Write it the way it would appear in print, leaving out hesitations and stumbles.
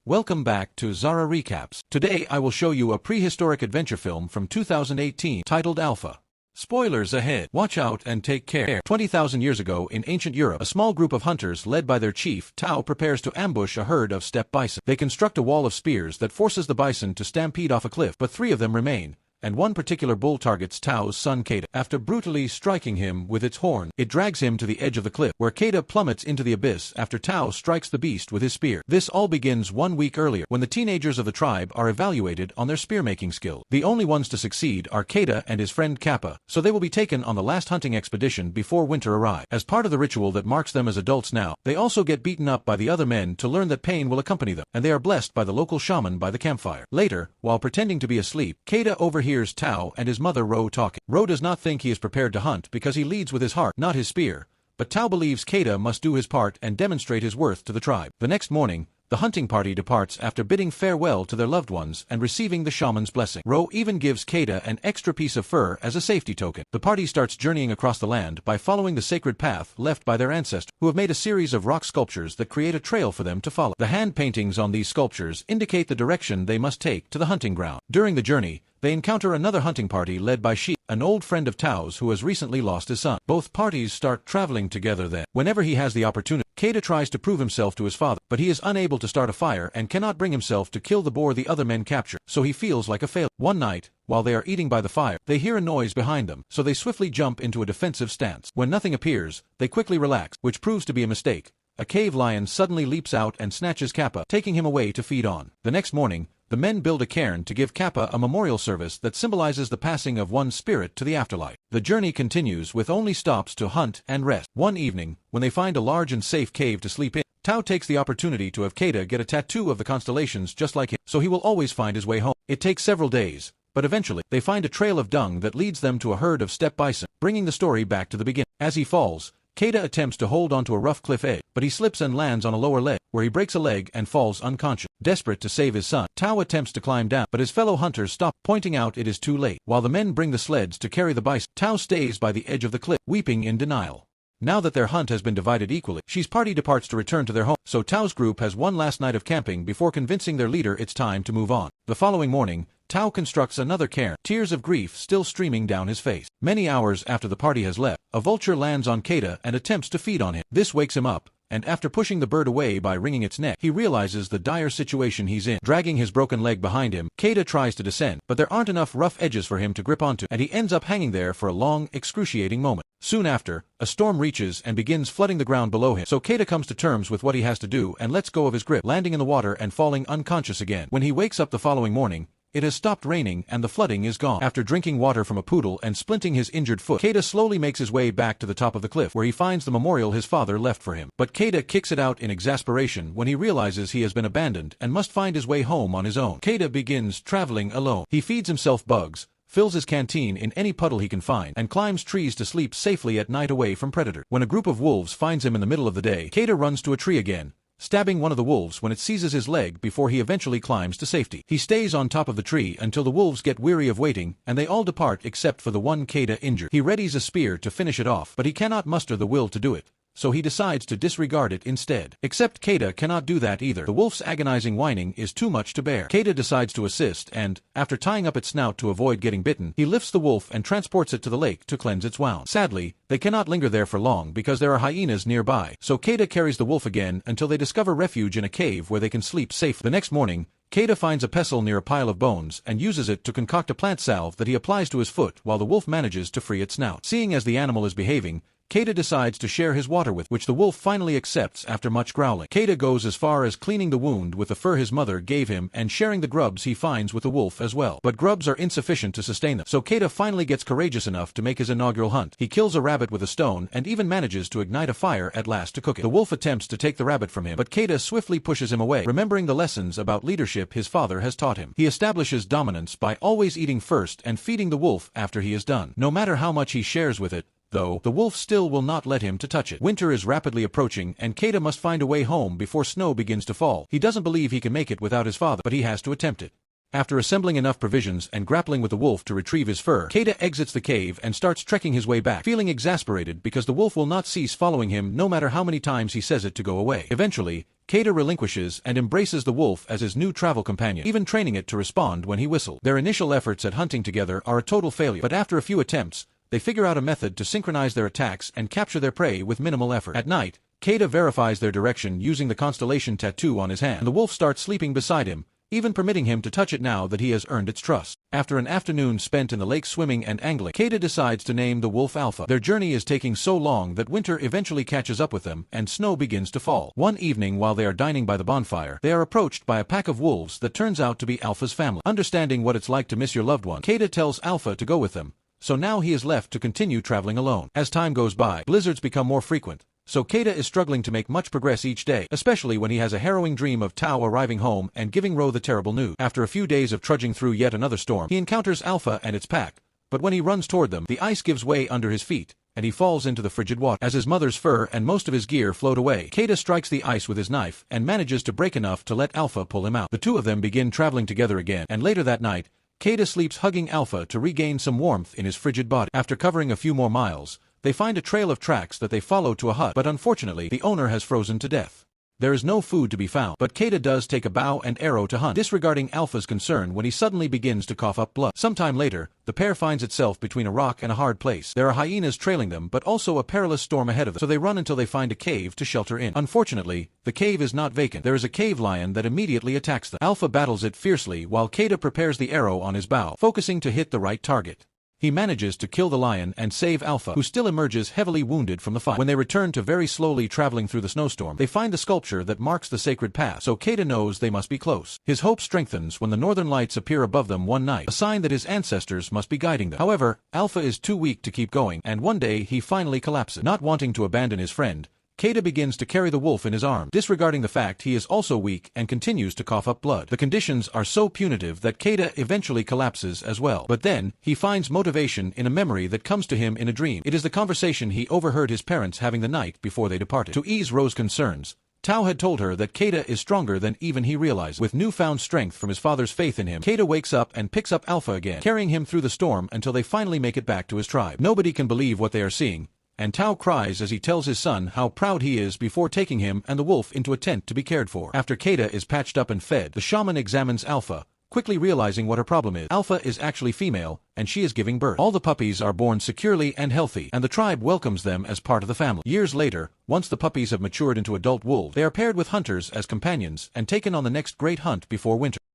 Welcome back to Zara Recaps. Today I will show you a prehistoric adventure film from 2018 titled Alpha. Spoilers ahead. Watch out and take care. 20,000 years ago in ancient Europe, a small group of hunters led by their chief, Tao, prepares to ambush a herd of steppe bison. They construct a wall of spears that forces the bison to stampede off a cliff, but 3 of them remain, and one particular bull targets Tao's son Kada. After brutally striking him with its horn, it drags him to the edge of the cliff, where Kada plummets into the abyss after Tao strikes the beast with his spear. This all begins 1 week earlier, when the teenagers of the tribe are evaluated on their spear-making skill. The only ones to succeed are Kada and his friend Kappa, so they will be taken on the last hunting expedition before winter arrives. As part of the ritual that marks them as adults now, they also get beaten up by the other men to learn that pain will accompany them, and they are blessed by the local shaman by the campfire. Later, while pretending to be asleep, Kada overhears Tao and his mother Ro talking. Ro does not think he is prepared to hunt because he leads with his heart, not his spear, but Tao believes Kada must do his part and demonstrate his worth to the tribe. The next morning, the hunting party departs after bidding farewell to their loved ones and receiving the shaman's blessing. Ro even gives Kada an extra piece of fur as a safety token. The party starts journeying across the land by following the sacred path left by their ancestors, who have made a series of rock sculptures that create a trail for them to follow. The hand paintings on these sculptures indicate the direction they must take to the hunting ground. During the journey, they encounter another hunting party led by Shi, an old friend of Tao's who has recently lost his son. Both parties start traveling together then. Whenever he has the opportunity, Kada tries to prove himself to his father, but he is unable to start a fire and cannot bring himself to kill the boar the other men capture, so he feels like a failure. One night, while they are eating by the fire, they hear a noise behind them, so they swiftly jump into a defensive stance. When nothing appears, they quickly relax, which proves to be a mistake. A cave lion suddenly leaps out and snatches Kappa, taking him away to feed on. The next morning, the men build a cairn to give Kappa a memorial service that symbolizes the passing of one's spirit to the afterlife. The journey continues with only stops to hunt and rest. One evening, when they find a large and safe cave to sleep in, Tao takes the opportunity to have Kada get a tattoo of the constellations just like him, so he will always find his way home. It takes several days, but eventually, they find a trail of dung that leads them to a herd of steppe bison, bringing the story back to the beginning. As he falls, Kada attempts to hold onto a rough cliff edge, but he slips and lands on a lower ledge, where he breaks a leg and falls unconscious. Desperate to save his son, Tao attempts to climb down, but his fellow hunters stop, pointing out it is too late. While the men bring the sleds to carry the bison, Tao stays by the edge of the cliff, weeping in denial. Now that their hunt has been divided equally, Shi's party departs to return to their home, so Tao's group has one last night of camping before convincing their leader it's time to move on. The following morning, Tao constructs another cairn, tears of grief still streaming down his face. Many hours after the party has left, a vulture lands on Kada and attempts to feed on him. This wakes him up, and after pushing the bird away by wringing its neck, he realizes the dire situation he's in. Dragging his broken leg behind him, Kada tries to descend, but there aren't enough rough edges for him to grip onto, and he ends up hanging there for a long, excruciating moment. Soon after, a storm reaches and begins flooding the ground below him, so Kada comes to terms with what he has to do and lets go of his grip, landing in the water and falling unconscious again. When he wakes up the following morning, it has stopped raining and the flooding is gone. After drinking water from a poodle and splinting his injured foot, Kada slowly makes his way back to the top of the cliff, where he finds the memorial his father left for him. But Kada kicks it out in exasperation when he realizes he has been abandoned and must find his way home on his own. Kada begins traveling alone. He feeds himself bugs, fills his canteen in any puddle he can find, and climbs trees to sleep safely at night away from predators. When a group of wolves finds him in the middle of the day, Kada runs to a tree again, stabbing one of the wolves when it seizes his leg before he eventually climbs to safety. He stays on top of the tree until the wolves get weary of waiting, and they all depart except for the one Kada injured. He readies a spear to finish it off, but he cannot muster the will to do it, so he decides to disregard it instead. Except Kada cannot do that either. The wolf's agonizing whining is too much to bear. Kada decides to assist and, after tying up its snout to avoid getting bitten, he lifts the wolf and transports it to the lake to cleanse its wounds. Sadly, they cannot linger there for long because there are hyenas nearby, so Kada carries the wolf again until they discover refuge in a cave where they can sleep safely. The next morning, Kada finds a pestle near a pile of bones and uses it to concoct a plant salve that he applies to his foot while the wolf manages to free its snout. Seeing as the animal is behaving, Kada decides to share his water with, which the wolf finally accepts after much growling. Kada goes as far as cleaning the wound with the fur his mother gave him and sharing the grubs he finds with the wolf as well. But grubs are insufficient to sustain them, so Kada finally gets courageous enough to make his inaugural hunt. He kills a rabbit with a stone and even manages to ignite a fire at last to cook it. The wolf attempts to take the rabbit from him, but Kada swiftly pushes him away, remembering the lessons about leadership his father has taught him. He establishes dominance by always eating first and feeding the wolf after he is done. No matter how much he shares with it, though, the wolf still will not let him to touch it. Winter is rapidly approaching and Kada must find a way home before snow begins to fall. He doesn't believe he can make it without his father, but he has to attempt it. After assembling enough provisions and grappling with the wolf to retrieve his fur, Keda exits the cave and starts trekking his way back, feeling exasperated because the wolf will not cease following him no matter how many times he says it to go away. Eventually, Keda relinquishes and embraces the wolf as his new travel companion, even training it to respond when he whistles. Their initial efforts at hunting together are a total failure, but after a few attempts, they figure out a method to synchronize their attacks and capture their prey with minimal effort. At night, Keda verifies their direction using the constellation tattoo on his hand, and the wolf starts sleeping beside him, even permitting him to touch it now that he has earned its trust. After an afternoon spent in the lake swimming and angling, Keda decides to name the wolf Alpha. Their journey is taking so long that winter eventually catches up with them and snow begins to fall. One evening while they are dining by the bonfire, they are approached by a pack of wolves that turns out to be Alpha's family. Understanding what it's like to miss your loved one, Keda tells Alpha to go with them, so now he is left to continue traveling alone. As time goes by, blizzards become more frequent, so Keda is struggling to make much progress each day, especially when he has a harrowing dream of Tao arriving home and giving Ro the terrible news. After a few days of trudging through yet another storm, he encounters Alpha and its pack, but when he runs toward them, the ice gives way under his feet, and he falls into the frigid water. As his mother's fur and most of his gear float away, Keda strikes the ice with his knife and manages to break enough to let Alpha pull him out. The two of them begin traveling together again, and later that night, Keda sleeps hugging Alpha to regain some warmth in his frigid body. After covering a few more miles, they find a trail of tracks that they follow to a hut, but unfortunately, the owner has frozen to death. There is no food to be found, but Keda does take a bow and arrow to hunt, disregarding Alpha's concern when he suddenly begins to cough up blood. Sometime later, the pair finds itself between a rock and a hard place. There are hyenas trailing them, but also a perilous storm ahead of them, so they run until they find a cave to shelter in. Unfortunately, the cave is not vacant. There is a cave lion that immediately attacks them. Alpha battles it fiercely while Keda prepares the arrow on his bow, focusing to hit the right target. He manages to kill the lion and save Alpha, who still emerges heavily wounded from the fight. When they return to very slowly traveling through the snowstorm, they find the sculpture that marks the sacred path, so Keda knows they must be close. His hope strengthens when the northern lights appear above them one night, a sign that his ancestors must be guiding them. However, Alpha is too weak to keep going, and one day he finally collapses. Not wanting to abandon his friend, Keda begins to carry the wolf in his arms, disregarding the fact he is also weak and continues to cough up blood. The conditions are so punitive that Keda eventually collapses as well. But then, he finds motivation in a memory that comes to him in a dream. It is the conversation he overheard his parents having the night before they departed. To ease Ro's concerns, Tao had told her that Keda is stronger than even he realized. With newfound strength from his father's faith in him, Keda wakes up and picks up Alpha again, carrying him through the storm until they finally make it back to his tribe. Nobody can believe what they are seeing, and Tao cries as he tells his son how proud he is before taking him and the wolf into a tent to be cared for. After Keda is patched up and fed, the shaman examines Alpha, quickly realizing what her problem is. Alpha is actually female, and she is giving birth. All the puppies are born securely and healthy, and the tribe welcomes them as part of the family. Years later, once the puppies have matured into adult wolves, they are paired with hunters as companions and taken on the next great hunt before winter.